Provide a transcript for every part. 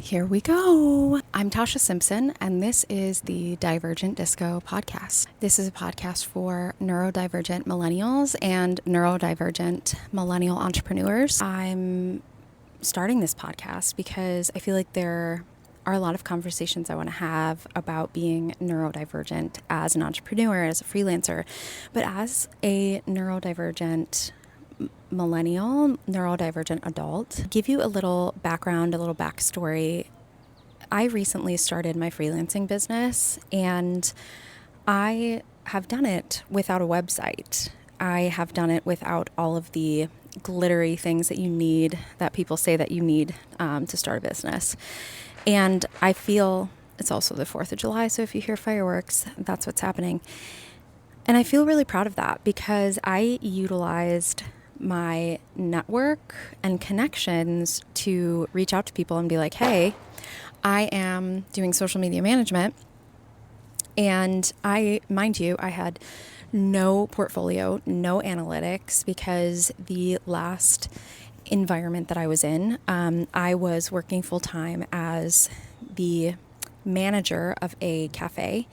Here we go. I'm Tasha Simpson, and this is the Divergent Disco podcast. This is a podcast for neurodivergent millennials and neurodivergent millennial entrepreneurs. I'm starting this podcast because I feel like there are a lot of conversations I want to have about being neurodivergent as an entrepreneur, as a freelancer, but as a neurodivergent millennial, neurodivergent adult. Give you a little background, a little backstory. I recently started my freelancing business, and I have done it without a website. I have done it without all of the glittery things that you need, that people say that you need to start a business. And I feel it's also the 4th of July, so if you hear fireworks, that's what's happening. And I feel really proud of that because I utilized my network and connections to reach out to people and be like, hey, I am doing social media management. And mind you, I had no portfolio, no analytics, because the last environment that I was in, I was working full time as the manager of a cafe.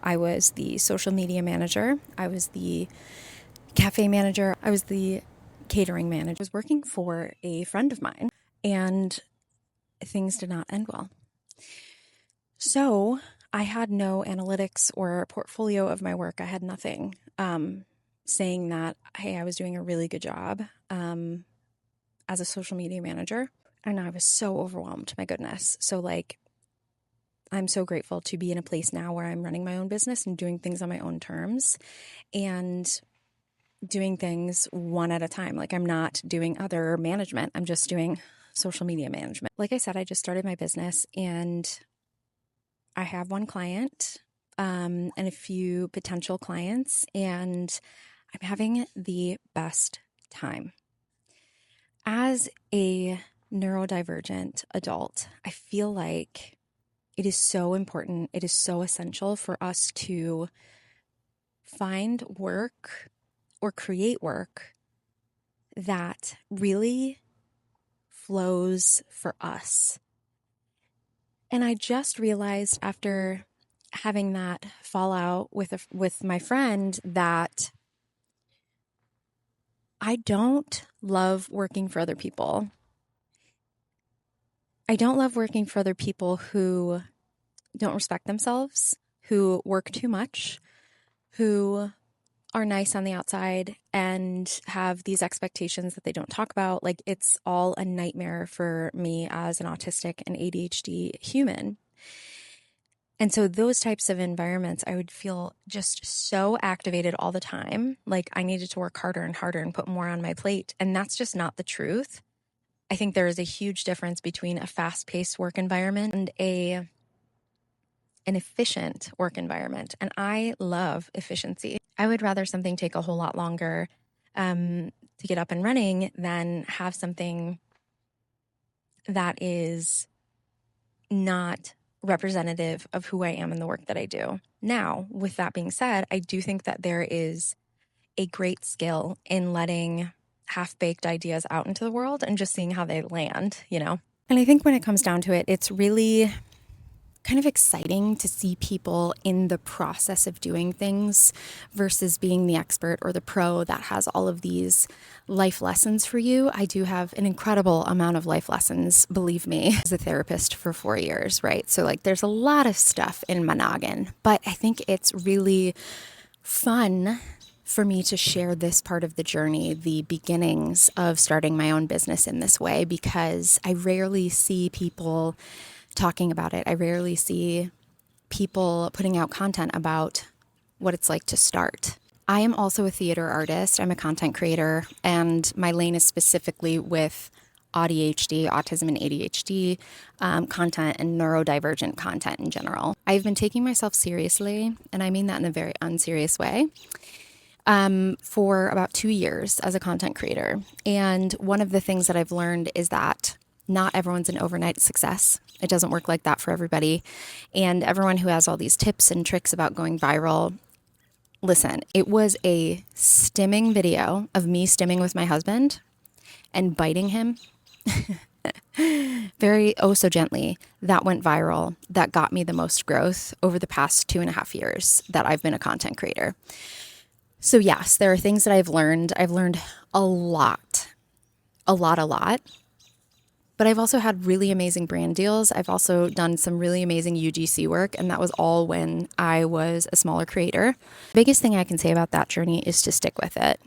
I was the social media manager. I was the cafe manager. I was the catering manager. I was working for a friend of mine, and things did not end well. So I had no analytics or portfolio of my work. I had nothing saying that, hey, I was doing a really good job as a social media manager. And I was so overwhelmed, my goodness. So I'm so grateful to be in a place now where I'm running my own business and doing things on my own terms and doing things one at a time. I'm not doing other management. I'm just doing social media management. Like I said, I just started my business, and I have one client and a few potential clients, and I'm having the best time. As a neurodivergent adult, I feel like it is so important, it is so essential for us to find work or create work that really flows for us. And I just realized after having that fallout with my friend that I don't love working for other people. I don't love working for other people who don't respect themselves, who work too much, who are nice on the outside and have these expectations that they don't talk about. It's all a nightmare for me as an autistic and ADHD human. And so those types of environments, I would feel just so activated all the time. I needed to work harder and harder and put more on my plate. And that's just not the truth. I think there is a huge difference between a fast-paced work environment and an efficient work environment. And I love efficiency. I would rather something take a whole lot longer to get up and running than have something that is not representative of who I am in the work that I do. Now, with that being said, I do think that there is a great skill in letting half-baked ideas out into the world and just seeing how they land, And I think when it comes down to it, it's really kind of exciting to see people in the process of doing things versus being the expert or the pro that has all of these life lessons for you. I do have an incredible amount of life lessons, believe me, as a therapist for 4 years, right? So there's a lot of stuff in my noggin, but I think it's really fun for me to share this part of the journey, the beginnings of starting my own business in this way, because I rarely see people talking about it. I rarely see people putting out content about what it's like to start. I am also a theater artist. I'm a content creator, and my lane is specifically with ADHD, autism and ADHD content and neurodivergent content in general. I've been taking myself seriously, and I mean that in a very unserious way, for about 2 years as a content creator. And one of the things that I've learned is that not everyone's an overnight success. It doesn't work like that for everybody. And everyone who has all these tips and tricks about going viral, listen, it was a stimming video of me stimming with my husband and biting him very oh so gently, that went viral, that got me the most growth over the past 2.5 years that I've been a content creator. So yes, there are things that I've learned. I've learned a lot, a lot, a lot. But I've also had really amazing brand deals. I've also done some really amazing UGC work, and that was all when I was a smaller creator. The biggest thing I can say about that journey is to stick with it.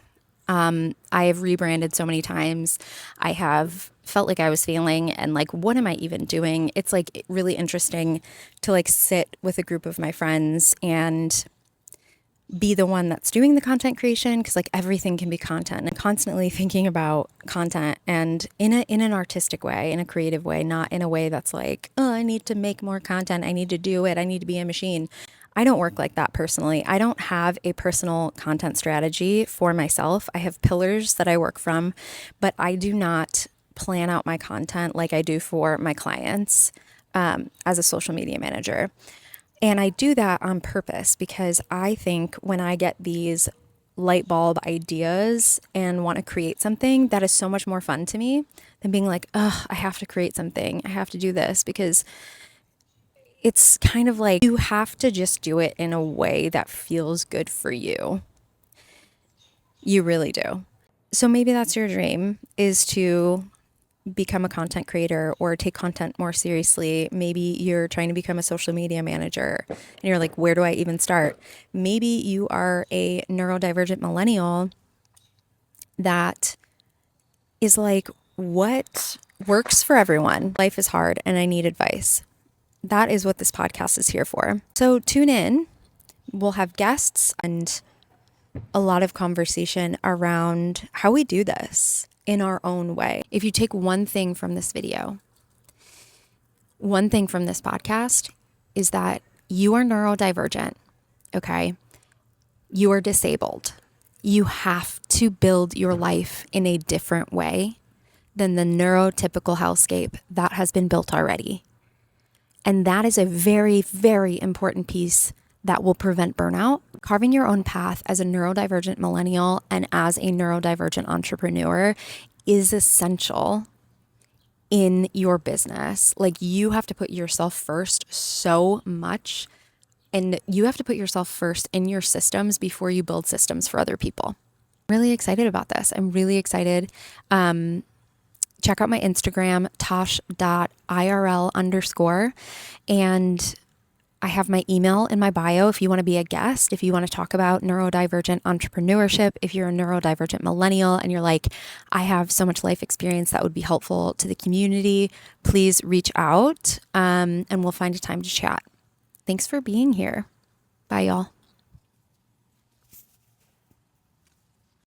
I have rebranded so many times. I have felt like I was failing and like, what am I even doing? It's like really interesting to like sit with a group of my friends and be the one that's doing the content creation, because like everything can be content, and constantly thinking about content and in an artistic way, in a creative way, not in a way that's like, oh, I need to make more content, I need to do it, I need to be a machine. I don't work like that personally. I don't have a personal content strategy for myself. I have pillars that I work from, but I do not plan out my content like I do for my clients as a social media manager. And I do that on purpose because I think when I get these light bulb ideas and want to create something, that is so much more fun to me than being like, oh, I have to create something, I have to do this, because it's kind of like you have to just do it in a way that feels good for you. You really do. So maybe that's your dream, is to become a content creator or take content more seriously. Maybe you're trying to become a social media manager and you're like, where do I even start? Maybe you are a neurodivergent millennial that is like, what works for everyone? Life is hard and I need advice. That is what this podcast is here for. So tune in. We'll have guests and a lot of conversation around how we do this in our own way. If you take one thing from this video, one thing from this podcast, is that you are neurodivergent, okay? You are disabled. You have to build your life in a different way than the neurotypical hellscape that has been built already. And that is a very, very important piece that will prevent burnout. Carving your own path as a neurodivergent millennial and as a neurodivergent entrepreneur is essential in your business. Like, you have to put yourself first so much, and you have to put yourself first in your systems before you build systems for other people. I'm really excited about this. I'm really excited. Check out my Instagram, tosh.irl_, and I have my email in my bio if you want to be a guest, if you want to talk about neurodivergent entrepreneurship, if you're a neurodivergent millennial and you're like, I have so much life experience that would be helpful to the community, please reach out and we'll find a time to chat. Thanks for being here. Bye, y'all.